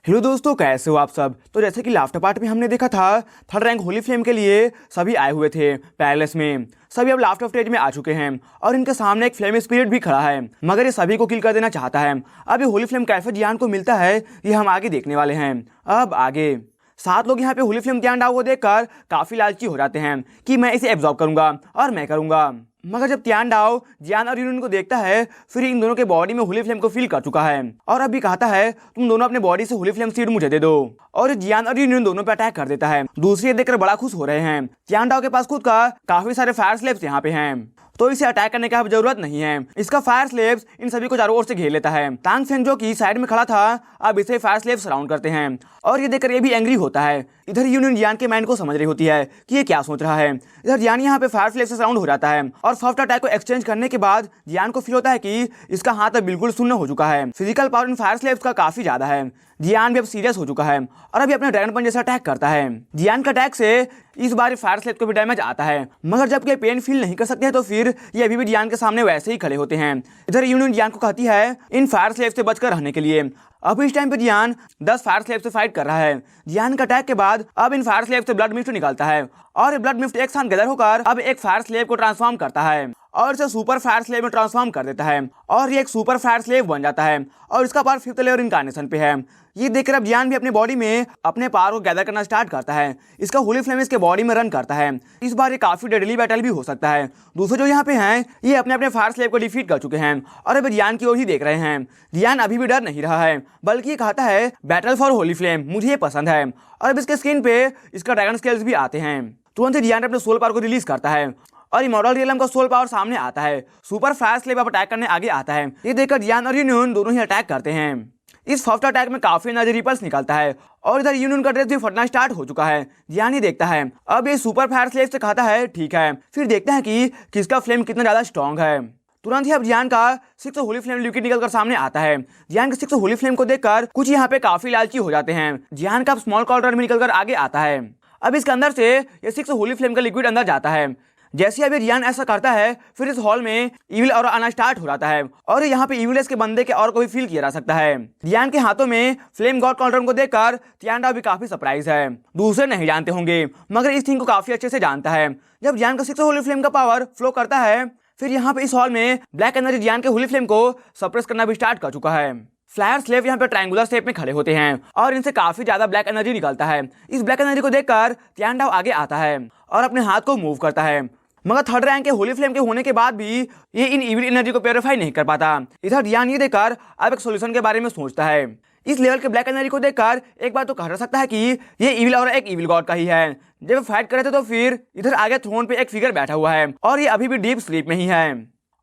Hello दोस्तों, कैसे हो आप सब। तो जैसे कि लाफ्टर पार्ट में हमने देखा था, थर्ड रैंक होली फ्लेम के लिए सभी आए हुए थे पैलेस में। सभी अब लाफ्टर स्टेज में आ चुके हैं और इनके सामने एक फ्लेम स्पिरिट भी खड़ा है, मगर ये सभी को किल कर देना चाहता है। अब ये होली फ्लेम कैसे जियान को मिलता है ये हम आगे देखने वाले हैं। अब आगे 7 लोग यहाँ पे होली फ्लेम जियान डाओ को देखकर काफी लालची हो जाते हैं कि मैं इसे एब्जॉर्ब करूंगा और मैं करूंगा। मगर जब तियान डाओ जियान और यूनियन को देखता है, फिर इन दोनों के बॉडी में होली फ्लेम को फील कर चुका है और अभी कहता है तुम दोनों अपने बॉडी से होली फ्लेम सीड मुझे दे दो। और जियान और यूनियन दोनों पे अटैक कर देता है। दूसरी देखकर बड़ा खुश हो रहे हैं। तियान डाओ के पास खुद का काफी सारे फायर स्लेब्स यहाँ पे हैं, तो इसे अटैक करने की अब जरूरत नहीं है। इसका फायर स्लेब्स इन सभी को चारों ओर से घेर लेता है। तांग फेंग जो कि साइड में खड़ा था, अब इसे फायर स्लेब्स सराउंड करते हैं और ये देखकर ये भी एंग्री होता है। इधर यूनियन जियान के माइंड को समझ रही होती है कि ये क्या सोच रहा है। इधर जियान यहाँ पे फायर स्लेब से सराउंड हो जाता है और फर्स्ट अटैक को एक्सचेंज करने के बाद जियान को फील होता है कि इसका हाथ अब बिल्कुल शून्य हो चुका है। Physical power in fire slabs का काफी ज्यादा है। जियान भी अब सीरियस हो चुका है और अभी अपने ड्रैगन पंच जैसा अटैक करता है। जियान का अटैक से इस बार फायर स्लेब को भी डैमेज आता है, मगर जब ये पेन फील नहीं कर सकते हैं तो फिर ये अभी भी जियान के सामने वैसे ही खड़े होते हैं। इधर यूनियन जियान को कहती है इन फायर स्लेब से बचकर रहने के लिए। अब इस टाइम पे जियान 10 फायर स्लेब से फाइट कर रहा है। जियान का अटैक के बाद अब इन फायर स्लेब से ब्लड मिस्ट निकलता है और ब्लड मिस्ट एक साथ गैदर होकर अब एक फायर स्लेब को ट्रांसफॉर्म करता है और इसे सुपर फायर स्लेब में ट्रांसफॉर्म कर देता है और ये एक सुपर फायर स्लेब बन जाता है और इसका पावर 5th लेवल इनकार्नेशन पे है। ये देखकर अब जियान भी अपने बॉडी में अपने पावर को गैदर करना स्टार्ट करता है। इसका होली फ्लेम इसके बॉडी में रन करता है। इस बार ये काफी डेडली बैटल भी हो सकता है। दूसरे जो यहाँ पे हैं ये अपने अपने फायर स्लेब को डिफीट कर चुके हैं और अब जियान की ओर ही देख रहे हैं। जियान अभी भी डर नहीं रहा है, बल्कि ये कहता है बैटल फॉर होली फ्लेम, मुझे ये पसंद है। और अब इसके स्किन पे इसका ड्रैगन स्केल्स भी आते हैं। तुरंत ही जियान अपने सोल पावर को रिलीज करता है और इमॉर्टल रियलम का सोल पावर सामने आता है। सुपर फायर स्लेब अब अटैक करने आगे आता है। ये देखकर जियान और यूनियन दोनों ही अटैक करते हैं। इस फर्स्ट अटैक में काफी एनर्जी रिपल्स निकलता है और इधर यूनियन का ड्रेस भी फटना स्टार्ट हो चुका है। जियान ही देखता है। अब ये सुपर फायर स्लेब से कहता है ठीक है, फिर देखते हैं कि किसका फ्लेम कितना ज्यादा स्ट्रॉन्ग है। तुरंत ही अब जियान का 6th होली फ्लेम लिक्विड निकलकर सामने आता है। जियान के 6th होली फ्लेम को देखकर कुछ यहाँ पे काफी लालची हो जाते हैं। जियान का स्मॉल कॉर्डर में निकलकर आगे आता है। अब इसके अंदर से ये 6th होली फ्लेम का लिक्विड अंदर जाता है। जैसे अभी जियान ऐसा करता है, फिर इस हॉल में इविल और आना स्टार्ट हो जाता है और यहाँ पे इविल के बंदे के और को भी फील किया जा सकता है। जियान के हाथों में फ्लेम गॉड कॉल्ड्रन को देखकर तियान भी काफी सरप्राइज है। दूसरे नहीं जानते होंगे, मगर इस थिंग को काफी अच्छे से जानता है। जब जियान का 6th होली फ्लेम का पावर फ्लो करता है, फिर यहाँ पे इस हॉल में ब्लैक एनर्जी जियान के होली फ्लेम को सप्रेस करना भी स्टार्ट कर चुका है। फ्लायर स्लेव यहाँ पे ट्रायंगुलर शेप में खड़े होते हैं और इनसे काफी ज्यादा ब्लैक एनर्जी निकलता है। इस ब्लैक एनर्जी को देखकर तियान आगे आता है और अपने हाथ को मूव करता है, मगर थर्ड रैंक के होली फ्लेम के होने के बाद भी ये इन इविल एनर्जी को प्योरीफाई नहीं कर पाता। इधर जियान ये देखकर अब एक सोल्यूशन के बारे में सोचता है। इस लेवल के ब्लैक एनर्जी को देखकर एक बार तो कह सकता है कि ये इविल और एक इविल गॉड का ही है। जब फाइट कर रहे थे तो फिर इधर आगे थ्रोन पे एक फिगर बैठा हुआ है और ये अभी भी डीप स्लीप में ही है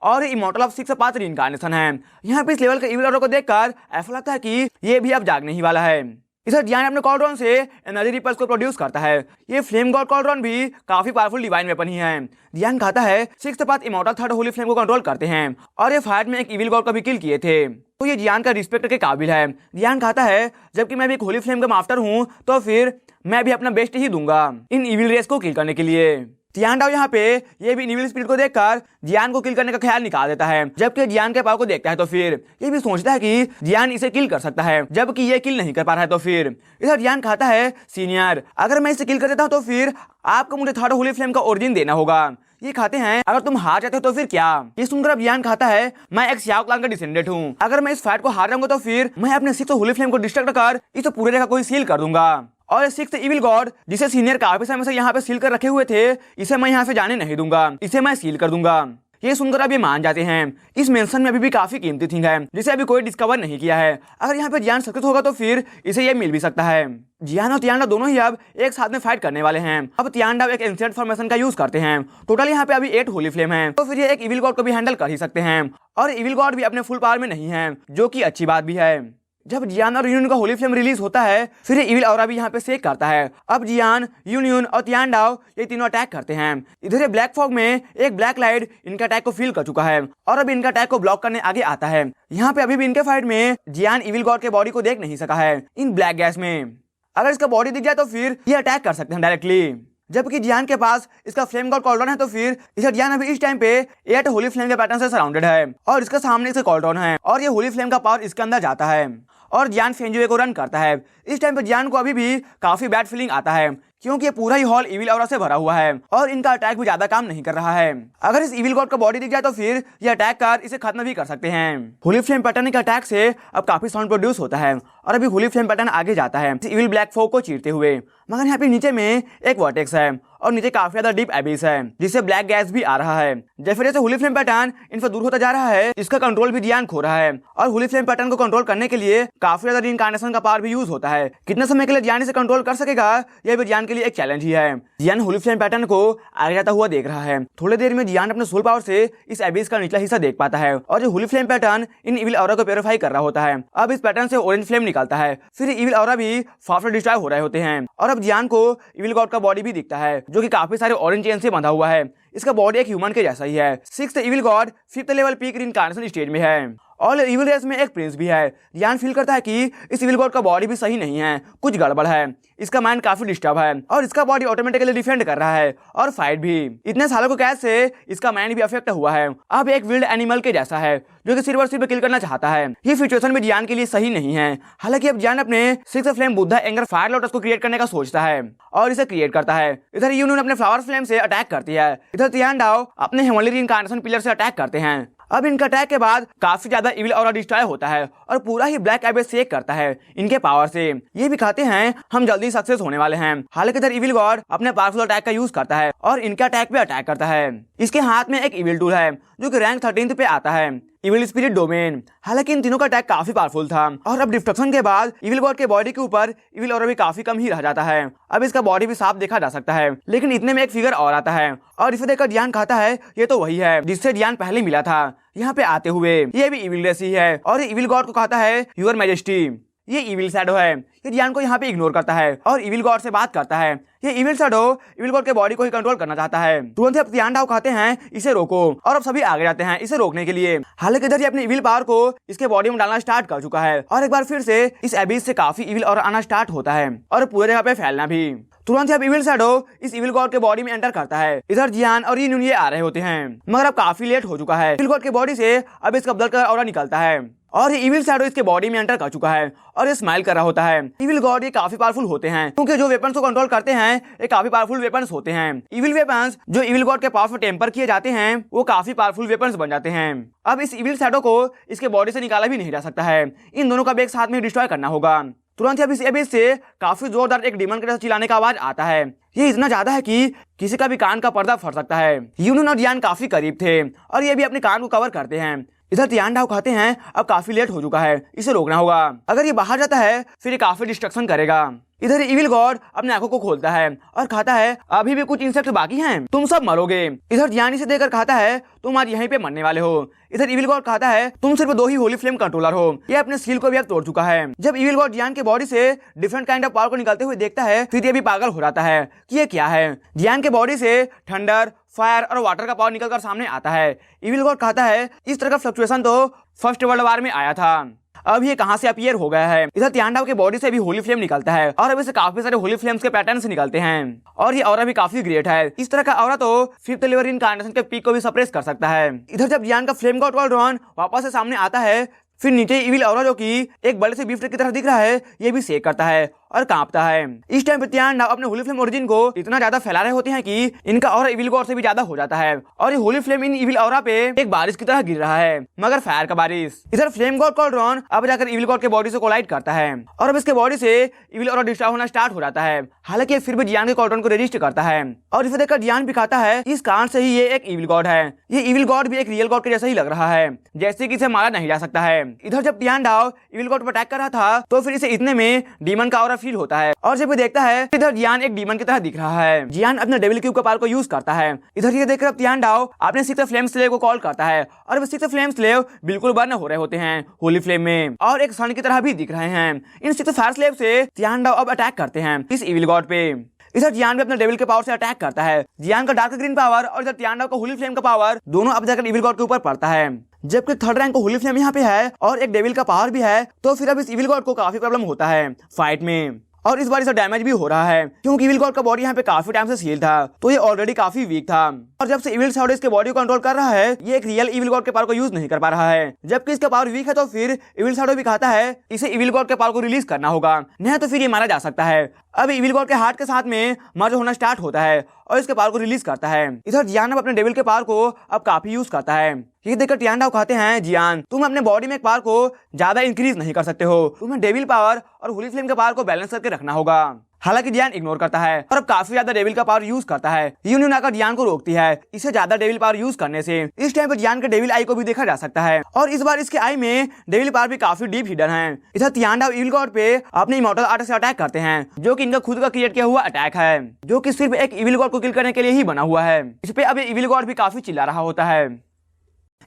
और इमॉर्टल ऑफ 6 पाथ रीइंकार्नेशन है। यहाँ पे इस लेवल के इविल गॉड को देखकर ऐसा लगता है कि ये भी अब जागने ही वाला है। इधर जियान अपने कॉल्ड्रॉन से एनर्जी रिपल्स को प्रोड्यूस करता है। ये फ्लेम गॉड कॉल्ड्रॉन भी काफी पावरफुल डिवाइन वेपन ही है। जियान कहता है 6th path immortal 3rd Holi flame को कंट्रोल करते हैं और ये फाइट में एक इविल गॉड को भी किल किए थे, तो ये जियान का रिस्पेक्ट के काबिल है। जियान कहता है जबकि मैं भी एक होली फ्लेम का मास्टर हूँ, तो फिर मैं भी अपना बेस्ट ही दूंगा इन इविल रेस को किल करने के लिए। तियान डाओ यहाँ पे ये भी इविल स्पिरिट को देखकर जियान को किल करने का ख्याल निकाल देता है। जबकि जियान के पावर को देखता है तो फिर ये भी सोचता है कि जियान इसे किल कर सकता है, जबकि ये किल नहीं कर पा रहा है। तो फिर इधर जियान कहता है सीनियर, अगर मैं इसे किल कर देता हूँ तो फिर आपको मुझे 3rd होली फ्लेम का ओरिजिन देना होगा। ये खाते हैं अगर तुम हार जाते हो तो फिर क्या। ये सुनकर अब जियान कहता है मैं एक सियाओ क्लान का डिसेंडेंट हूँ, अगर मैं इस फाइट को हार जाऊंगा तो फिर मैं अपने 6th होली फ्लेम को डिस्ट्रैक्ट कर इस पूरे जगह को सील कर दूंगा और 6th इविल गॉड जिसे सीनियर काफी समय से यहाँ पे सील कर रखे हुए थे, इसे मैं यहाँ से जाने नहीं दूंगा, इसे मैं सील कर दूंगा। ये सुनकर अब ये मान जाते हैं। इस मेंशन में अभी भी काफी कीमती थिंग है जिसे अभी कोई डिस्कवर नहीं किया है। अगर यहाँ पे जियान सक्सेस होगा तो फिर इसे ये मिल भी सकता है। जियान और तियान दोनों ही अब एक साथ में फाइट करने वाले हैं। अब तियान एक एंशिएंट फॉर्मेशन का यूज करते हैं। टोटल यहाँ पे अभी 8 होली फ्लेम है, तो फिर ये एक इविल गॉड को भी हैंडल कर ही सकते हैं और इविल गॉड भी अपने फुल पावर में नहीं है, जो कि अच्छी बात भी है। जब जियान और यूनियन का होली फ्लेम रिलीज होता है, फिर इविल ऑरा भी यहाँ पे शेक करता है। अब जियान, यूनियन और तियान डाओ ये तीनों अटैक करते हैं। इधर ब्लैक फॉग में एक ब्लैक लाइट इनका अटैक को फील कर चुका है और अब इनका अटैक को ब्लॉक करने आगे आता है। यहाँ पे अभी भी इनके फाइट में जियान इविल गॉड के बॉडी को देख नहीं सका है इन ब्लैक गैस में। अगर इसका बॉडी दिख जाए तो फिर ये अटैक कर सकते हैं डायरेक्टली। जबकि जियान के पास इसका फ्लेम गॉड कॉल्ड्रॉन है, तो फिर इसे जियान अभी इस टाइम पे 8 होली फ्लेम के पैटर्न से सराउंडेड है और इसके सामने इसका कॉल्ड्रॉन है और ये होली फ्लेम का पावर इसके अंदर जाता है और जियान फेंजुए को रन करता है। इस टाइम पे जियान को अभी भी काफी बैड फीलिंग आता है क्योंकि ये पूरा ही हॉल इविल ऑरा से भरा हुआ है और इनका अटैक भी ज्यादा काम नहीं कर रहा है। अगर इस इविल गॉड का बॉडी दिख जाए तो फिर ये अटैक कर इसे खत्म भी कर सकते हैं। होली फ्लेम पैटर्न के अटैक से अब काफी साउंड प्रोड्यूस होता है और अभी होली फ्लेम पैटर्न आगे जाता है इविल ब्लैक फोक को चीरते हुए, मगर यहाँ पे नीचे में एक वर्टेक्स है और नीचे काफी ज्यादा डीप एबिस है जिससे ब्लैक गैस भी आ रहा है। जैसे जैसे होली फ्लेम पैटर्न इन पर दूर होता जा रहा है इसका कंट्रोल भी जियान खो रहा है और होली फ्लेम पैटर्न को कंट्रोल करने के लिए काफी ज्यादा रीइंकार्नेशन का पावर भी यूज होता है। कितने समय के लिए जियान इसे कंट्रोल कर सकेगा यह भी जियान के लिए एक चैलेंज ही है। जियान होली फ्लेम पैटर्न को आगे जाता हुआ देख रहा है। थोड़ी देर में जियान अपने सोल पावर से इस एबिस का निचला हिस्सा देख पाता है और जो Holi flame pattern in evil aura को प्योरीफाई कर रहा होता है। अब इस पैटर्न से ऑरेंज फ्लेम निकलता है, फिर इविल ऑरा भी फास्ट डिस्ट्रॉय हो रहे होते हैं और अब जियान को इविल गॉड का बॉडी भी दिखता है जो कि काफी सारे ऑरेंज चेन से बंधा हुआ है। इसका बॉडी एक ह्यूमन के जैसा ही है। 6th evil God 5th level peak reincarnation stage में है और इविल रेस में एक प्रिंस भी है। जियान फील करता है कि इस इविल गॉड का बॉडी भी सही नहीं है, कुछ गड़बड़ है, इसका माइंड काफी डिस्टर्ब है और इसका बॉडी ऑटोमेटिकली डिफेंड कर रहा है और फाइट भी। इतने सालों के कैद से इसका माइंड भी अफेक्ट हुआ है, अब एक विल्ड एनिमल के जैसा है जो कि सिर्फ और सिर्फ किल करना चाहता है। ये सिचुएशन भी जियान के लिए सही नहीं है। हालांकि अब जियान अपने 6th flame Buddha anger fire lotus को क्रिएट करने का सोचता है और इसे क्रिएट करता है। इधर यूनून अपने फ्लावर फ्लेम से अटैक करती है, इधर तियानडाओ अपने हेवनली रीइंकार्नेशन पिलर से अटैक करते हैं। अब इनका अटैक के बाद काफी ज्यादा इविल ऑरा डिस्ट्रॉय होता है और पूरा ही ब्लैक एबिस शेक करता है इनके पावर से। ये भी कहते हैं हम जल्दी सक्सेस होने वाले हैं। हालांकि इधर इविल गॉड अपने पावरफुल अटैक का यूज करता है और इनके अटैक पे अटैक करता है। इसके हाथ में एक इविल टूल है जो कि रैंक 13th पे आता है, इविल स्पिरिट डोमेन। हालांकि इन तीनों का अटैक काफी पावरफुल था और अब डिस्ट्रक्शन के बाद इविल गॉड के बॉडी के ऊपर इविल ऑरा भी काफी कम ही रह जाता है। अब इसका बॉडी भी साफ देखा जा सकता है, लेकिन इतने में एक फिगर और आता है और इसे देखकर जियान कहता है ये तो वही है जिससे जियान पहले मिला था यहाँ पे आते हुए। ये भी इविल रेस ही है और इविल गॉड को कहता है यूर मैजेस्टी। ये इविल शैडो है। ये जियान को यहाँ पे इग्नोर करता है और इविल गॉड से बात करता है। ये इविल शैडो इविल गॉड के बॉडी को ही कंट्रोल करना चाहता है। तुरंत ही अब तियानडाओ कहते हैं इसे रोको और अब सभी आगे जाते हैं इसे रोकने के लिए। हालांकि इधर ये अपनी इविल पावर को इसके बॉडी में डालना स्टार्ट कर चुका है और एक बार फिर से इस एबिस से काफी इविल और आना स्टार्ट होता है और पूरे जगह पे फैलना भी। तुरंत ही अब इविल शैडो इस इविल गॉड के बॉडी में एंटर करता है। इधर जियान और ये आ रहे होते हैं, मगर अब काफी लेट हो चुका है। इविल गॉड के बॉडी से अब इसका ब्लड का ऑरा निकलता है और ये इविल शैडो इसके बॉडी में एंटर कर चुका है और ये स्माइल कर रहा होता है। इविल गॉड ये काफी पावरफुल होते हैं क्योंकि जो वेपन्स को कंट्रोल करते हैं ये काफी पावरफुल वेपन्स होते हैं। इविल वेपन्स जो इविल गॉड के पावर से टेम्पर किए जाते हैं वो काफी पावरफुल वेपन्स बन जाते हैं। अब इस इविल शैडो को इसके बॉडी से निकाला भी नहीं जा सकता है, इन दोनों का भी एक साथ में डिस्ट्रॉय करना होगा। तुरंत ही अब इस एबिस से काफी जोरदार एक डीमन के जैसा चिल्लाने का आवाज आता है। ये इतना ज्यादा है कि किसी का भी कान का पर्दा फट सकता है। यूनून और जियान काफी करीब थे और ये भी अपने कान को कवर करते हैं। इधर तियानडाओ कहते हैं अब काफी लेट हो चुका है, इसे रोकना होगा। अगर ये बाहर जाता है फिर ये काफी डिस्ट्रक्शन करेगा। इधर इविल गॉड अपने आंखों को खोलता है और कहता है अभी भी कुछ इंसेक्ट बाकी हैं, तुम सब मरोगे। इधर जियान इसे देखकर कहता है तुम आज यहीं पे मरने वाले हो। इधर इविल गॉड कहता है तुम सिर्फ 2 ही होली फ्लेम कंट्रोलर हो। ये अपने स्किल को भी अब तोड़ चुका है। जब इविल गॉड जियान के बॉडी से डिफरेंट काइंड ऑफ पावर को निकलते हुए देखता है फिर ये भी पागल हो जाता है कि ये क्या है। जियान के बॉडी से थंडर, फायर और वाटर का पावर निकलकर सामने आता है। इविल गॉड कहता है इस तरह का फ्लक्चुएशन तो फर्स्ट वर्ल्ड वॉर में आया था, अब ये कहां से अपीयर हो गया है। इधर तियानडाओ के बॉडी से भी होली फ्लेम निकलता है और अब इसे काफी सारे होली फ्लेम्स के पैटर्न से निकलते हैं और ये ऑरा भी काफी ग्रेट है। इस तरह का ऑरा तो 5th लेवल रीइंकार्नेशन के पीक को भी सप्रेस कर सकता है। इधर जब जियान का फ्लेम गॉड ड्रॉन वापस से सामने आता है फिर नीचे इविल ऑरा जो कि एक बड़े से बीफ की तरह दिख रहा है ये भी शेक करता है और कांपता है। इस टाइम पे तियानडाओ अपने होली फ्लेम ओरिजिन को इतना ज्यादा फैला रहे होते हैं कि इनका ऑरा इविल गॉड से भी ज्यादा हो जाता है और ये होली फ्लेम इन इविल ऑरा पे एक बारिश की तरह गिर रहा है, मगर फायर का बारिश। इधर फ्लेम गॉड कॉल्ड्रॉन अब जाकर इविल गॉड के बॉडी से कोलाइड करता है और अब इसके बॉडी से इविल ऑरा डिस्ट्रॉय होना स्टार्ट हो जाता है। हालांकि फिर भी जियान के कॉल्ड्रॉन को रेजिस्ट करता है और इसे देखकर जियान भी कहता है इस कारण से ही ये एक इविल गॉड है। ये इविल गॉड भी एक रियल गॉड के जैसा ही लग रहा है, जैसे कि इसे मारा नहीं जा सकता है। इधर जब तियानडाओ इविल गॉड पर अटैक कर रहा था तो फिर इसे इतने में डीमन का ऑरा फील होता है और जब ये देखता है इधर जियान एक डीमन की तरह दिख रहा है। जियान अपने डेविल क्यूब का पावर को यूज करता है। इधर ये देखकर तियानडाओ अपने 6th फ्लेम स्लेव को कॉल करता है और 6th फ्लेम स्लेव बिल्कुल बर्न हो रहे होते हैं होली फ्लेम में और एक सन की तरह भी दिख रहे हैं। इन 6th फायर स्लेव से तियानडाओ अब अटैक करते हैं इस इविल गॉड पे। इधर जियान भी अपने डेविल के पावर से अटैक करता है। जियान का डार्क ग्रीन पावर और इधर तियानडाओ का होली फ्लेम का पावर दोनों अब जाकर इविल गॉड के ऊपर पड़ता है। जबकि 3rd रैंक को होली फ्लेम यहाँ पे है और एक डेविल का पावर भी है तो फिर अब इस इविल गॉड को काफी प्रॉब्लम होता है फाइट में। और इस बार इसे डैमेज भी हो रहा है क्योंकि इविल गॉड का बॉडी यहाँ पे काफी टाइम से सील था, तो ये ऑलरेडी काफी वीक था। और जब से इविल शैडो इसके बॉडी को कंट्रोल कर रहा है, ये एक रियल इविल गॉड के पावर को यूज नहीं कर पा रहा है। जबकि इसका पावर वीक है तो फिर इविल शैडो भी कहता है इसे इविल गॉड के पावर को रिलीज करना होगा, नहीं तो फिर ये मारा जा सकता है। अब इविल गॉड के हार्ट के साथ में मर्ज होना स्टार्ट होता है और इसके पावर को रिलीज करता है। इधर जियान अपने डेविल के पावर को अब काफी यूज करता है। ये देखकर टियांडाओ कहते हैं जियान, तुम अपने बॉडी में पावर को ज्यादा इंक्रीज नहीं कर सकते हो, तुम्हें डेविल पावर और होली फ्लेम के पावर को बैलेंस करके रखना होगा। हालांकि जियान इग्नोर करता है और अब काफी ज्यादा डेविल का पावर यूज करता है। यूनियन आकर जियान को रोकती है इसे ज्यादा डेविल पावर यूज करने से। इस टाइम पर जियान के डेविल आई को भी देखा जा सकता है और इस बार इसके आई में डेविल पावर भी काफी डीप हिडन है। इधर तियांडाओ इविल गॉड पे अपने इमॉर्टल आर्ट से अटैक करते हैं, जो कि इनका खुद का क्रिएट किया हुआ अटैक है, जो कि सिर्फ एक इविल गॉड को किल करने के लिए ही बना हुआ है। इस पे अब ये इविल गॉड भी काफी चिल्ला रहा होता है।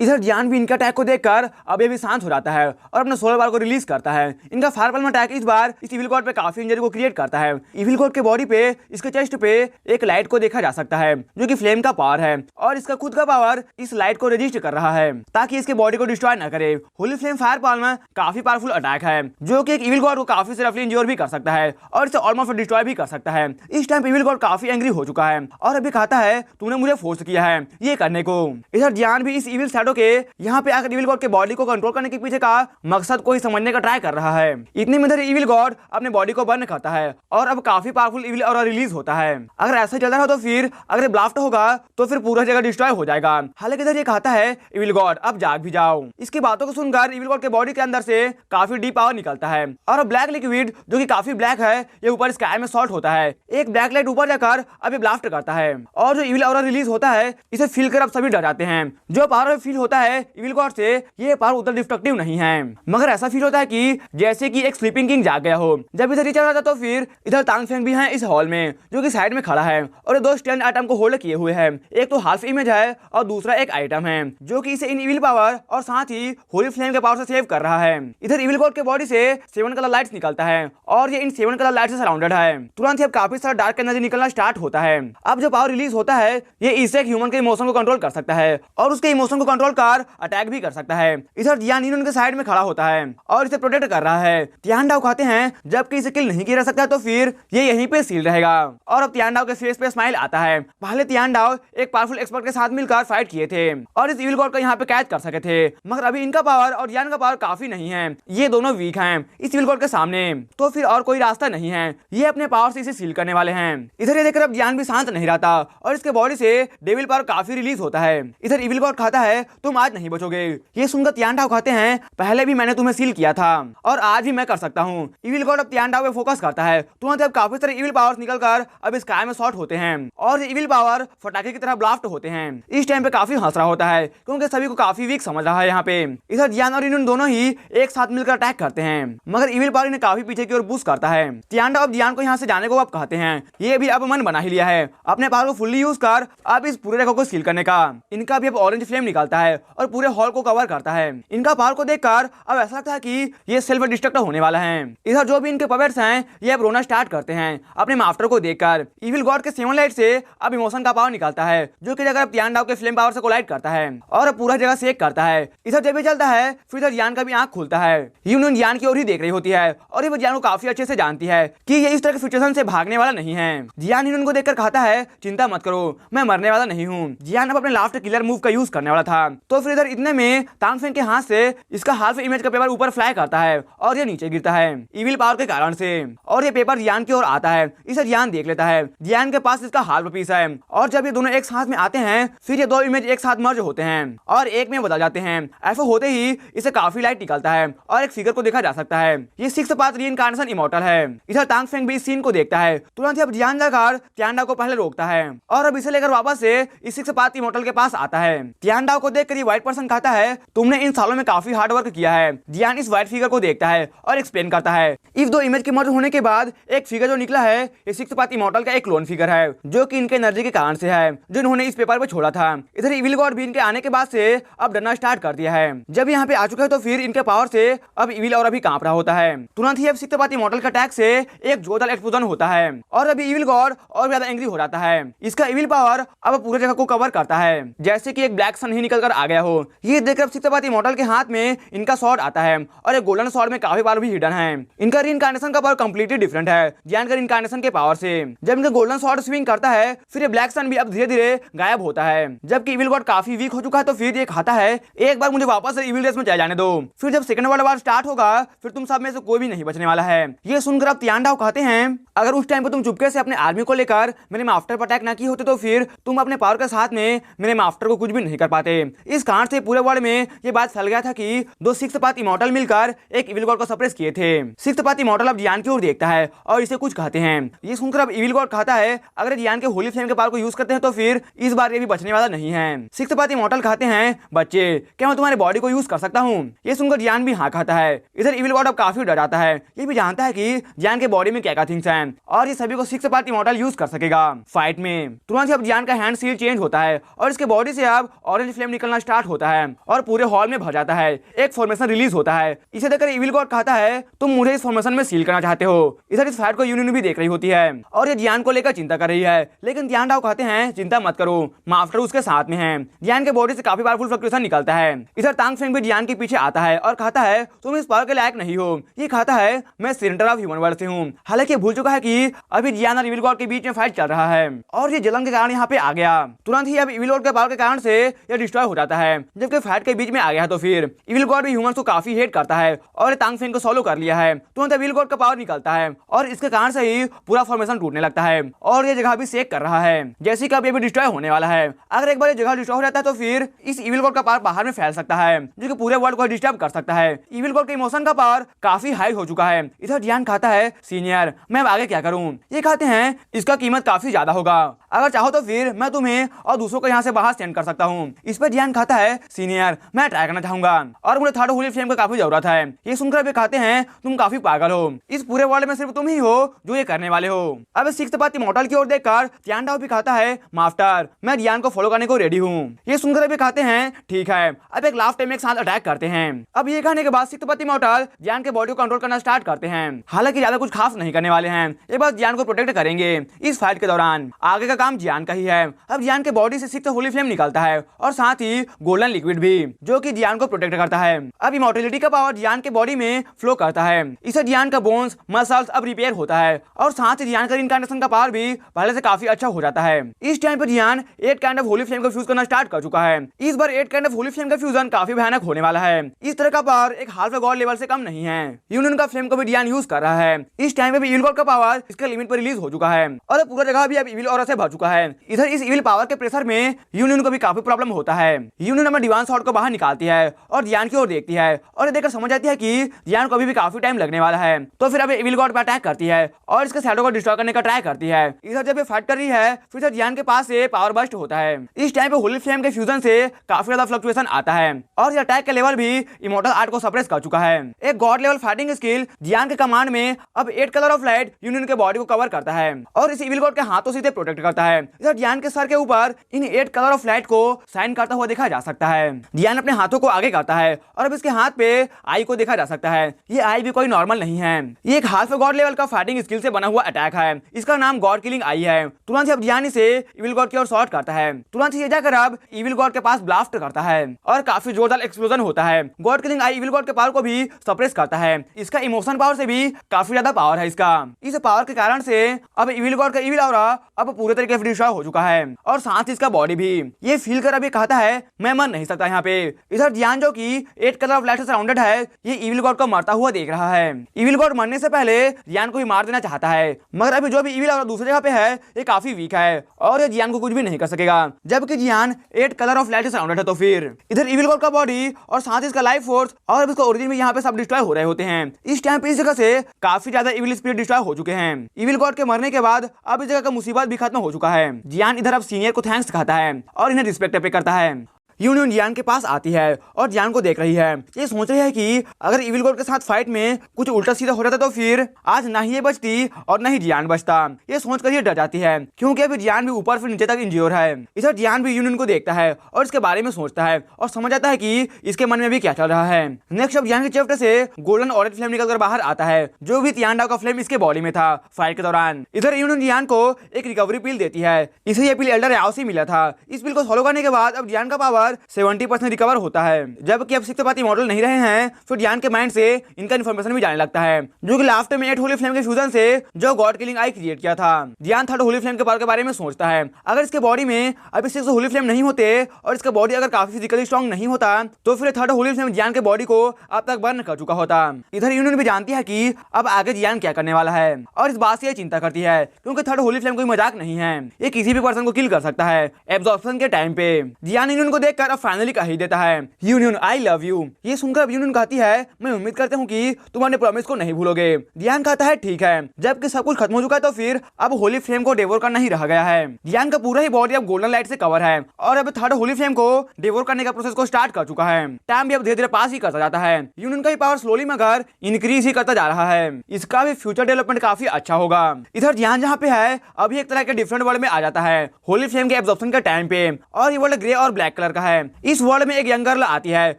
इधर जियान भी इनके अटैक को देखकर अब ये भी शांत हो जाता है और अपने सोलर बार को रिलीज करता है। इनका फायरबॉल में अटैक इस बार इस इविल गॉड पे काफी इंजरी को क्रिएट करता है। इविल गॉड के बॉडी पे इसके चेस्ट पे एक लाइट को देखा जा सकता है, जो कि फ्लेम का पावर है और इसका खुद का पावर इस लाइट को रजिस्ट कर रहा है ताकि इसके बॉडी को डिस्ट्रॉय न करे। होली फ्लेम फायरबॉल में काफी पावरफुल अटैक है, जो कि एक इविल गॉड को काफी रफली इंजोर भी कर सकता है और इसे ऑलमोस्ट डिस्ट्रॉय भी कर सकता है। इस टाइम इविल गॉड काफी एंग्री हो चुका है और अभी कहता है तूने मुझे फोर्स किया है ये करने को। इधर जियान भी इस इविल शैडो के यहाँ पे आकर इविल गॉड के बॉडी को कंट्रोल करने के पीछे का मकसद को ही समझने का ट्राई कर रहा है। इतने में इधर इविल गॉड अपने बॉडी को बर्न करता है और अब काफी पावरफुल इविल और रिलीज होता है। अगर ऐसा चल रहा है तो फिर अगर ब्लास्ट होगा तो फिर पूरा जगह डिस्ट्रॉय हो जाएगा। हालांकि इधर ये कहता है इविल गॉड अब जाग भी जाओ। इसकी बातों को सुनकर इविल गॉड के बॉडी के अंदर से काफी डीप पावर निकलता है और अब ब्लैक लिक्विड जो कि काफी ब्लैक है ये ऊपर स्काई में शॉर्ट होता है। एक ब्लैक लाइट ऊपर जाकर अब ये ब्लास्ट करता है और जो इविल और रिलीज होता है इसे फील कर अब सभी डर जाते हैं। जो पावर फील होता है इविल गॉड से ये पावर उतना डिस्ट्रक्टिव नहीं है, मगर ऐसा फील होता है कि जैसे कि एक स्लीपिंग किंग जाग गया हो। जब इधर चल रहा था तो फिर इधर तांग फेंग भी है इस हॉल में, जो कि साइड में खड़ा है और ये दो स्टैंड आइटम को होल्ड किए हुए हैं। एक तो हाफ इमेज है और दूसरा एक आइटम है जो कि इसे इन इविल पावर और साथ ही होली फ्लेम के पावर से सेव कर रहा है। इधर इविल गॉड के बॉडी से 7 कलर लाइट्स निकलता है और ये इन 7 कलर लाइट से सराउंडेड है। तुरंत ही अब काफी सारा डार्क एनर्जी निकलना स्टार्ट होता है। अब जो पावर रिलीज होता है ये इससे एक ह्यूमन के इमोशन को कंट्रोल कर सकता है और उसके इमोशन को कंट्रोल कर अटैक भी कर सकता है। इधर जियान उनके साइड में खड़ा होता है और इसे प्रोटेक्ट कर रहा है। तियांडाओ कहते हैं जबकि इसे किल नहीं किया जा सकता तो फिर ये यहीं पे सील रहेगा। और अब तियांडाओ के फेस पे स्माइल आता है। पहले तियांडाओ एक पावरफुल एक्सपर्ट के साथ मिलकर फाइट किए थे और इस इविल गॉड को यहाँ पे कैद कर सके थे, मगर अभी इनका पावर और जियान का पावर काफी नहीं है, ये दोनों वीक हैं इस इविल गॉड के सामने, तो फिर और कोई रास्ता नहीं है, ये अपने पावर से इसे सील करने वाले हैं। इधर ये देखकर अब जियान भी शांत नहीं रहता और इसके बॉडी से डेविल पावर काफी रिलीज होता है। इधर इविल गॉड कहता है तुम आज नहीं बचोगे। ये सुनकर तियांडाओ कहते हैं पहले भी मैंने तुम्हें सील किया था और आज भी मैं कर सकता हूँ। इविल गॉड अब तियांडाओ पे फोकस करता है। तुरंत अब काफी सारे इविल पावर्स निकलकर अब स्काई में शॉर्ट होते हैं और इविल पावर फटाके की तरह ब्लास्ट होते हैं। इस टाइम पे काफी हंस रहा होता है क्योंकि सभी को काफी वीक समझ रहा है यहाँ पे। इधर जियान और इन दोनों ही एक साथ मिलकर अटैक करते हैं, मगर इविल पावर इन्हें काफी पीछे की ओर बूस्ट करता है। तियांडाओ अब जियान को यहाँ से जाने को अब कहते हैं। ये भी अब मन बना ही लिया है अपने पावर को फुल्ली यूज कर अब इस पूरे जगह को सील करने का। इनका भी अब ऑरेंज फ्लेम निकलता है और पूरे हॉल को कवर करता है। इनका पावर को देखकर अब ऐसा लगता है कि ये सेल्फ डिस्ट्रक्ट होने वाला है। इधर जो भी इनके पपेट्स हैं ये अब रोना स्टार्ट करते हैं अपने मास्टर को देखकर। इविल गॉड के 7 लाइट से अब इमोशन का पावर निकलता है, जो कि जगह तियांडाओ के फ्लेम पावर से कोलाइड करता है और पूरा जगह सेक करता है। इधर जब भी चलता है फिर इधर जियान का भी आंख खुलता है। यूनियन जियान की ओर ही देख रही होती है और ये जियान को काफी अच्छे से जानती है कि ये इस तरह की सिचुएशन से भागने वाला नहीं है। जियान यूनियन को देखकर कहता है चिंता मत करो, मैं मरने वाला नहीं हूँ। जियान अब अपने लास्ट किलर मूव का यूज करने वाला था, तो फिर इधर इतने में तांग फेंग के हाथ से इसका हाफ इमेज का पेपर ऊपर फ्लाई करता है और ये नीचे गिरता है इविल पावर के कारण से, और ये पेपर जियान की ओर आता है। इसे जियान देख लेता है। जियान के पास इसका हाफ पीस है और जब ये दोनों एक साथ में आते हैं फिर ये दो इमेज एक साथ मर्ज होते हैं और एक में बदल जाते हैं। ऐसा होते ही इसे काफी लाइट निकलता है और एक फिगर को देखा जा सकता है। ये 6th पाथ रीइंकार्नेशन इमॉर्टल है। इधर तांग फेंग भी इस सीन को देखता है। तुरंत ही अब जियान जाकर तियांडाओ को पहले रोकता है और अब इसे लेकर वापस से इस 6th पाथ इमॉर्टल के पास आता है। तियांडाओ को देखकर ये व्हाइट पर्सन कहता है तुमने इन सालों में काफी हार्ड वर्क किया है। जियान इस व्हाइट फिगर को देखता है और एक्सप्लेन करता है इस दो इमेज के मर्ज होने के बाद एक फिगर जो निकला है ये 6th पाथ इमॉर्टल का एक क्लोन फिगर है, जो कि इनके एनर्जी के कारण से है जो इन्होंने इस पेपर पे छोड़ा था। इधर इविल गॉड भी इनके आने के बाद से अब डरना स्टार्ट कर दिया है। जब यहाँ पे आ चुके हैं तो फिर इनके पावर से अब इविल और अभी कांप रहा होता है। तुरंत ही अब 6th पाथ इमॉर्टल के अटैक से एक जोरदार एक्सप्लोजन होता है और अभी इविल गॉड और ज्यादा एंग्री हो जाता है। इसका इविल पावर अब पूरी जगह को कवर करता है, जैसे कि एक ब्लैक सन ही निकल कर आ गया हो। ये देखकर सिक्सपाती मॉडल के हाथ में इनका स्वॉर्ड आता है और एक गोल्डन स्वॉर्ड में काफी पावर भी हिडन है। इनका रीइंकार्नेशन का पावर कंप्लीटली डिफरेंट है जियान का रीइंकार्नेशन के पावर से। जब इनका गोल्डन स्वॉर्ड स्विंग करता है फिर ये ब्लैक सन भी अब धीरे धीरे गायब होता है। जबकि इविल गॉड काफी वीक हो चुका है तो फिर ये कहता है एक बार मुझे वापस इविल रेस में चले जाने दो, फिर जब सेकंड वर्ल्ड वॉर स्टार्ट होगा फिर तुम सब में से कोई भी नहीं बचने वाला है। ये सुनकर अब तियांडाओ कहते हैं अगर उस टाइम पर तुम चुपके से अपने आर्मी को लेकर मेरे मास्टर पर अटैक ना किए होते तो फिर तुम अपने पावर के साथ में मेरे मास्टर को कुछ भी नहीं कर पाते। इस कारण से पूरे वर्ल्ड में ये बात फैल गया था कि दो सिक्स्थ पाथ इमॉर्टल मिलकर एक इविल गॉड को सप्रेस किए थे। सिक्स्थ पाथ इमॉर्टल अब जियान की ओर देखता है और इसे कुछ कहते हैं। ये सुनकर अब इविल गॉड कहता है अगर जियान के होली फ्लेम के पावर को यूज करते हैं तो फिर इस बार ये भी बचने वाला नहीं है। सिक्स्थ पाथ इमॉर्टल कहते हैं बच्चे क्या मैं तुम्हारी बॉडी को यूज कर सकता हूँ। ये सुनकर जियान भी हाँ कहता है। इधर इविल गॉड अब काफी डर जाता है। ये भी जानता है कि जियान के बॉडी में क्या क्या थिंग्स हैं और ये सभी को सिक्स्थ पाथ इमॉर्टल यूज कर सकेगा। फाइट में तुरंत ही अब जियान का हैंड सील चेंज होता है और इसके बॉडी से अब ऑरेंज फ्लेम निकलना स्टार्ट होता है और पूरे हॉल में भर जाता है। एक फॉर्मेशन रिलीज होता है। इसे देखकर इविल गॉड कहता है तुम मुझे इस फॉर्मेशन में सील करना चाहते हो। इधर इस फाइट को यूनियन भी देख रही होती है और ये जियान को लेकर चिंता कर रही है, लेकिन तियांडाओ कहते हैं चिंता मत करो मास्टर उसके साथ में है। जियान के बॉडी से काफी पावरफुल फ्लक्चुएशन निकलता है। इधर तांग फेंग भी जियान के पीछे आता है और कहता है तुम इस पावर के लायक नहीं हो। ये कहता है मैं सेंटर ऑफ ह्यूमन वर्ल्ड से हूँ। हालांकि भूल चुका है कि अभी जियान और इविल गॉड के बीच में फाइट चल रहा है और ये जलन के कारण यहाँ पे आ गया। तुरंत ही अब इविल गॉड के पावर के कारण से ये डिस्ट्रॉय हो जाता है। जबकि फाइट के बीच में आ गया तो फिर इविल गॉड भी ह्यूमंस को काफी हेट करता है और तांग फेंग को सॉलो कर लिया है। तुरंत इविल गॉड का पावर निकलता है और इसके कारण से ही पूरा फॉर्मेशन टूटने लगता है और ये जगह भी शेक कर रहा है जैसे कि अब ये भी डिस्ट्रॉय होने वाला है। अगर एक बार ये जगह डिस्ट्रॉय हो जाता है तो फिर इस इविल गॉड का पावर बाहर में फैल सकता है जो कि पूरे वर्ल्ड को डिस्टर्ब कर सकता है। इविल गॉड के इमोशन का पावर काफी हाई हो चुका है। इधर जियान कहता है सीनियर मैं अब आगे क्या करूं। ये कहते हैं इसका कीमत काफी ज्यादा होगा, अगर चाहो तो फिर मैं तुम्हें और दूसरों को यहाँ से बाहर सेंड कर सकता हूँ। इस पर जियान कहता है सीनियर मैं ट्राई करना चाहूंगा और मुझे थर्ड होली फ्लेम का काफी जरूरत है। ये सुनकर वे कहते हैं तुम काफी पागल हो, इस पूरे वर्ल्ड में सिर्फ तुम ही हो जो ये करने वाले हो। अब सिक्स्थ पाथ इमॉर्टल की ओर देखकर तियांडाओ भी कहता है मास्टर मैं जियान को फॉलो करने को रेडी हूँ। ये सुनकर वे कहते हैं ठीक है। अब एक लास्ट टाइम एक साथ अटैक करते हैं। अब ये कहने के बाद सिक्स्थ पाथ इमॉर्टल जियान के बॉडी को कंट्रोल करना स्टार्ट करते हैं। हालांकि ज्यादा कुछ खास नहीं करने वाले हैं, ये बस जियान को प्रोटेक्ट करेंगे इस फाइट के दौरान। आगे का काम जियान का ही है। अब जियान के बॉडी से सिक्स्थ होली फ्लेम निकलता है और साथ ही गोल्डन लिक्विड भी जो कि जियान को प्रोटेक्ट करता है। अब इमॉर्टलिटी का पावर जियान के बॉडी में फ्लो करता है। इसे जियान का बोन्स मसल्स अब रिपेयर होता है और साथ ही जियान का रीइंकार्नेशन का पावर भी पहले से काफी अच्छा हो जाता है। इस टाइम पर जियान 8 काइंड ऑफ होली फ्लेम को फ्यूज करना स्टार्ट कर चुका है। इस बार 8 काइंड ऑफ होली फ्लेम का फ्यूजन काफी भयानक होने वाला है। इस तरह का पावर एक हाल्फ गॉड लेवल से कम नहीं है। यूनियन का फ्लेम को भी जियान यूज कर रहा है। इस टाइम पे भी इविल गॉड का पावर इसके लिमिट पर रिलीज हो चुका है और पूरा जगह भी अब इविल ऑरा से भर चुका है। इधर इस इविल पावर के प्रेशर में यूनियन को भी काफी प्रॉब्लम होता है। यूनियन अपना डिवाइन शॉट को बाहर निकालती है और जियान की ओर देखती है और देखकर समझ जाती है कि जियान को अभी भी काफी टाइम लगने वाला है। तो फिर अब इविल गॉड पर अटैक करती है और इसके शैडो को डिस्ट्रॉय करने का ट्राई करती है। इधर जब ये फाइट कर रही है फिर से जियान के पास से पावर बस्ट होता है। इस टाइम पे होली फ्लेम के फ्यूजन से काफी ज्यादा फ्लक्चुएशन आता है और ये अटैक के लेवल भी इमॉर्टल आर्ट को सप्रेस कर चुका है। एक गॉड लेवल फाइटिंग स्किल जियान के कमांड में अब 8 कलर ऑफ लाइट यूनियन के बॉडी को कवर करता है और इस इविल गॉड के हाथों से प्रोटेक्ट करता है। इधर जियान के सर के ऊपर इन 8 कलर ऑफ लाइट को साइन करता हुआ देखा जा सकता है। जियान अपने हाथों को आगे करता है और अब इसके हाथ पे आई को देखा जा सकता है। ये आई भी कोई नॉर्मल नहीं है, ये एक हाफ गॉड लेवल का फाइटिंग स्किल से बना हुआ अटैक है। इसका नाम गॉड किलिंग आई है। तुरंत ही अब जियान इसे इविल गॉड की ओर शॉट करता है। तुरंत ही ये जाकर अब इविल गॉड के पास ब्लास्ट करता है और काफी जोरदार एक्सप्लोजन होता है। गॉड किलिंग आई इविल गॉड के पावर को भी सप्रेस करता है। इसका इमोशन पावर से भी काफी ज्यादा पावर है इसका। इस पावर के कारण से अब इविल गॉड का इविल ऑरा अब पूरे तरीके से डिस्ट्रॉय हो चुका है और साथ ही इसका बॉडी भी। ये फील कर अभी कहता है मैं मर नहीं सकता यहाँ पे। इधर जियान जो कि 8 कलर ऑफ लाइट से सराउंडेड है ये इविल गॉड को मरता हुआ देख रहा है। इविल गॉड मरने से पहले जियान को भी मार देना चाहता है, मगर अभी जो भी इविल ऑरा दूसरी जगह पे है ये काफी वीक है और ये जियान को कुछ भी नहीं कर सकेगा। जबकि जियान 8 कलर ऑफ लाइट से सराउंडेड है तो फिर इधर इविल गॉड का बॉडी और साथ ही इसका लाइफ फोर्स और इसका ओरिजिन भी यहाँ पे सब डिस्ट्रॉय हो रहे होते हैं। इस टाइम पे इस जगह से काफी ज्यादा इविल स्पिरिट डिस्ट्रॉय हो चुके हैं। इविल गॉड के मरने के बाद अब इस जगह का मुसीबत भी खत्म हो चुका है। जियान इधर अब सीनियर को थैंक्स कहता है और इन्हें रिस्पेक्ट पे करता है। यूनियन जियान के पास आती है और जियान को देख रही है। ये सोच रही है कि अगर इविल गॉड के साथ फाइट में कुछ उल्टा सीधा हो जाता तो फिर आज ना ही ये बचती और ना ही जियान बचता। ये सोचकर ये डर जाती है क्योंकि अभी जियान भी ऊपर से नीचे तक इंज्योर है। इधर जियान भी यूनियन को देखता है और इसके बारे में सोचता है और समझ आता है कि इसके मन में भी क्या चल रहा है। नेक्स्ट अब जियान के चेस्ट से गोल्डन ऑरेंज फ्लेम निकलकर बाहर आता है जो भी तियांडाओ का फ्लेम इसके बॉडी में था फाइट के दौरान। इधर यूनियन जियान को एक रिकवरी पिल देती है। इसे ये पिल एल्डर याओ से मिला था। इस पिल को फॉलो करने के बाद अब जियान का पावर पावर 70% रिकवर होता है। जबकि अब सिक्स मॉडल नहीं रहे हैं तो ध्यान के माइंड से इनका इन्फॉर्मेशन भी जाने लगता है, जो कि लास्ट में 8 होली फ्लेम के फ्यूजन से जो गॉड किलिंग आई क्रिएट किया था। ध्यान थर्ड होली फ्लेम के पावर के बारे में सोचता है। अगर इसके बॉडी में अभी 6 होली फ्लेम नहीं होते और इसका बॉडी अगर काफी फिजिकली स्ट्रॉन्ग नहीं होता तो फिर थर्ड होली फ्लेम ध्यान के बॉडी को अब तक बर्न कर चुका होता। इधर यूनियन भी जानती है कि अब आगे ध्यान क्या करने वाला है और इस बात से चिंता करती है, क्योंकि थर्ड होली फ्लेम कोई मजाक नहीं है, ये किसी भी पर्सन को किल कर सकता है एब्जॉर्प्शन के टाइम पे। ध्यान यूनियन को देखकर अब फाइनली कह ही देता है, यूनियन आई लव यू। ये सुनकर अब यूनियन कहती है, मैं उम्मीद करता हूँ कि तुम अपने प्रॉमिस को नहीं भूलोगे। ध्यान कहता है ठीक है। जबकि सब कुछ खत्म हो चुका है तो फिर अब होली फ्लेम को डेवोर करना ही रह गया है। ध्यान का पूरा ही बॉडी अब गोल्डन लाइट से कवर है और अब थर्ड होली फ्लेम को डेवोर करने का प्रोसेस को स्टार्ट कर चुका है। टाइम भी अब धीरे धीरे पास ही करता जाता है। यूनियन का पावर स्लोली मगर इंक्रीज ही करता जा रहा है। इसका भी फ्यूचर डेवलपमेंट काफी अच्छा होगा। इधर ध्यान जहाँ पे है अभी एक तरह के डिफरेंट वर्ल्ड में आ जाता है होली फ्लेम के एब्जॉर्प्शन के टाइम पे, और ये वर्ल्ड ग्रे और ब्लैक कलर का है। इस वर्ल्ड में एक यंग गर्ल आती है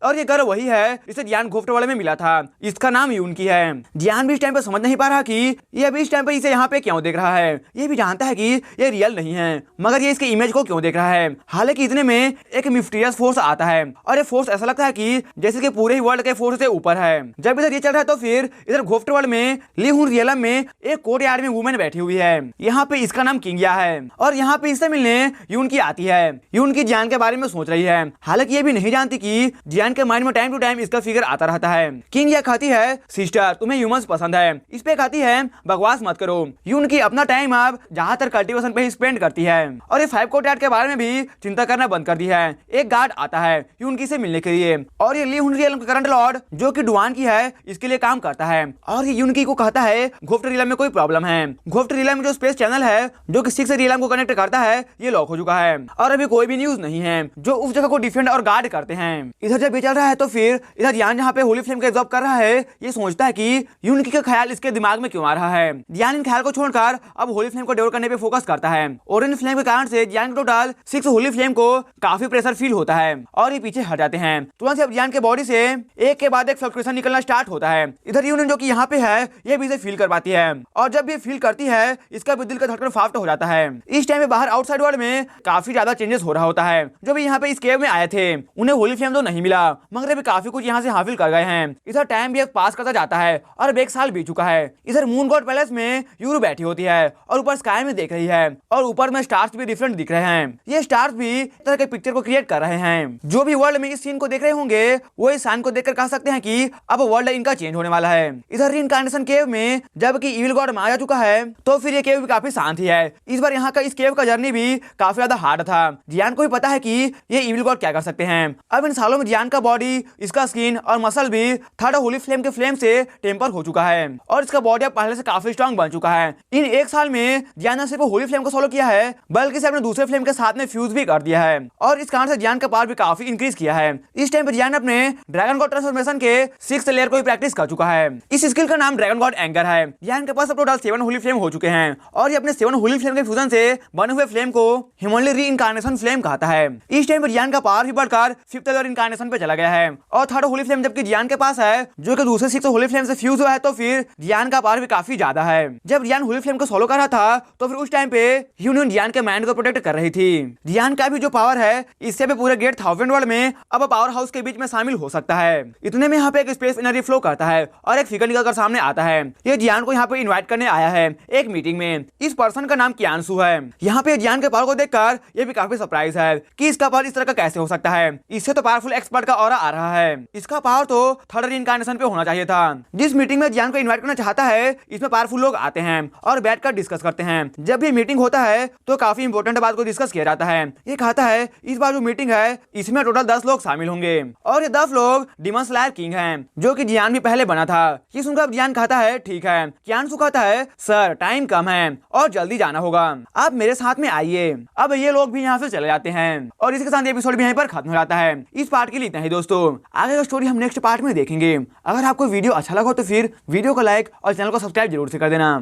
और ये गर्ल वही है जिसे ध्यान गुप्त वर्ल्ड में मिला था। इसका नाम यून की है। ध्यान भी इस टाइम पे समझ नहीं पा रहा कि ये अभी इस टाइम पे इसे यहाँ पे क्यों देख रहा है। ये भी जानता है कि ये रियल नहीं है, मगर ये इसके इमेज को क्यों देख रहा है। हालांकि इतने में एक मिस्टीरियस फोर्स आता है और ये फोर्स ऐसा लगता है कि जैसे कि पूरे ही वर्ल्ड के फोर्स से ऊपर है। जब इधर ये चल रहा है तो फिर इधर गुप्त वर्ल्ड में ली हुन रियलम में एक कोर्ट यार्ड में वुमेन बैठी हुई है। यहाँ पे इसका नाम किंगिया है और यहाँ पे इससे मिलने यून की आती है। यून की ध्यान के बारे में सोच रही है, हालांकि ये भी नहीं जानती कि ध्यान के माइंड में टाइम टू टाइम इसका फिगर आता रहता है। किंगिया कहती है, सिस्टर तुम्हें ह्यूमंस पसंद है। इस पे कहती है, बकवास मत करो। यून की अपना टाइम अब ज्यादातर कल्टीवेशन पे ही स्पेंड करती है और ये 5 कोर्ट यार्ड के बारे में भी चिंता करना बंद कर दी है। एक गार्ड आता है यून की से मिलने के लिए और ये ली हुन रियलम का करंट लॉर्ड जो कि डुआन की है इसके लिए काम करता है और ये यूनकी को कहता है गुप्त रियलम में कोई प्रॉब्लम है। गुप्त रियलम में जो स्पेस चैनल है जो कि 6 रियलम को कनेक्ट करता है ये लॉक हो चुका है और अभी कोई भी न्यूज नहीं है जो उस जगह को डिफेंड और गार्ड करते हैं। इधर जब ये चल रहा है तो फिर इधर ध्यान जहाँ पे होली फ्लेम का एब्जॉर्ब कर रहा है ये सोचता है कि यूनकी का ख्याल इसके दिमाग में क्यों आ रहा है। ध्यान इन ख्याल को छोड़कर अब होली फ्लेम को डेवलप करने पे फोकस करता है और इन फ्लेम के कारण से ध्यान के टोटल 6 होली फ्लेम को काफी प्रेशर फील होता है और ये पीछे हट जाते हैं। तुरंत अब ध्यान के बॉडी से एक के बाद एक फ्लक्चुएशन निकलना स्टार्ट होता है। इधर यूनियन जो कि यहाँ पे है ये भी इसे फील कर पाती है और जब ये फील करती है इसका भी दिल का धड़कन फास्ट हो जाता है। इस टाइम में बाहर आउटसाइड वर्ल्ड में काफी ज्यादा चेंजेस हो रहा होता है। जो भी यहाँ पे इस केव में आए थे उन्हें होली फ्लेम तो नहीं मिला मगर अभी काफी कुछ यहाँ से हासिल कर गए हैं। इधर टाइम भी पास करता जाता है और अब 1 साल बीत चुका है। इधर मून गॉड पैलेस में यूरू बैठी होती है और ऊपर स्काई में देख रही है और ऊपर में स्टार्स भी डिफरेंट दिख रहे हैं। ये स्टार्स भी तरह के पिक्चर को क्रिएट कर रहे हैं। जो भी वर्ल्ड में इस सीन को देख रहे होंगे वो इस साइन को देखकर कह सकते हैं कि अब वर्ल्ड इनका चेंज होने वाला है। इधर रीइंकार्नेशन केव में जबकि इविल गॉड मारा चुका है तो फिर ये केव भी काफी शांत ही है। इस बार यहाँ का इस केव का जर्नी भी काफी ज्यादा हार्ड था। ध्यान को भी पता है कि ये इविल गॉड क्या कर सकते हैं। अब इन सालों में ध्यान का बॉडी, इसका स्किन और मसल भी थर्ड होली फ्लेम के फ्लेम से टेम्पर हो चुका है और इसका बॉडी अब पहले से काफी स्ट्रॉन्ग बन चुका है। इन 1 साल में ध्यान ने सिर्फ होली फ्लेम को फॉलो किया है बल्कि इसे अपने दूसरे फ्लेम के साथ में फ्यूज भी कर दिया है और इस कारण से ध्यान का पावर भी काफी इंक्रीज किया है। इस टाइम पे ध्यान अपने ड्रैगन गॉड ट्रांसफॉर्मेशन के 6th लेयर को प्रैक्टिस कर चुका है। इस स्किल का नाम ड्रैगन गॉड एंगर है। ध्यान के पास अब टोटल 7 होली फ्लेम हो चुके हैं और ये अपने 7 होली फ्लेम के फ्यूजन से बने हुए फ्लेम को ह्यूमनली रीइंकार्नेशन फ्लेम कहता है। इस टाइम पे ध्यान का पावर भी बढ़कर 5th लेयर इनकार्नेशन पे चला गया है और थर्ड होली फ्लेम जबकि ध्यान के पास है जो कि दूसरे 6 होली फ्लेम से फ्यूज हुआ है तो फिर ध्यान का पावर भी काफी ज्यादा है। जब ध्यान होली फ्लेम को सोलो कर रहा था तो फिर उस टाइम पे यूनियन ध्यान के माइंड को प्रोटेक्ट कर रही थी। ध्यान का भी जो पावर है इससे भी पूरे गेट 1000 वर्ल्ड में अब पावर हाउस के बीच में शामिल हो सकता है। इतने में यहाँ पे एक स्पेस एनर्जी फ्लो करता है और एक फिगर निकलकर सामने आता है। ये ध्यान को यहाँ पे इनवाइट करने आया है एक मीटिंग में। इस पर्सन का नाम कियानसु है। यहाँ पे ध्यान के पावर को देखकर ये भी काफी सरप्राइज है कि इसका पावर इस तरह का कैसे हो सकता है। इससे तो पावरफुल एक्सपर्ट का ऑरा आ रहा है। इसका पावर तो थर्ड रीइंकार्नेशन पे होना चाहिए था। जिस मीटिंग में ध्यान को इनवाइट करना चाहता है इसमें पावरफुल लोग आते हैं और बैठकर डिस्कस करते हैं। जब भी मीटिंग होता है तो काफी इंपॉर्टेंट बात को डिस्कस किया जाता है। ये कहता है इस बार जो मीटिंग है इसमें टोटल 10 लोग शामिल होंगे और ये 10 लोग डिमन स्लायर किंग हैं जो कि ध्यान भी पहले बना था। ये सुनकर ध्यान कहता है ठीक है। कियानसु कहता है सर टाइम कम है और जल्दी जाना होगा, आप मेरे साथ में आइए। अब ये लोग भी यहाँ से चले जाते हैं और इसके साथ एपिसोड भी यहीं पर खत्म हो जाता है। इस पार्ट के लिए इतना ही दोस्तों, आगे का स्टोरी हम नेक्स्ट पार्ट में देखेंगे। अगर आपको वीडियो अच्छा लगा तो फिर वीडियो को लाइक और चैनल को सब्सक्राइब जरूर से कर देना।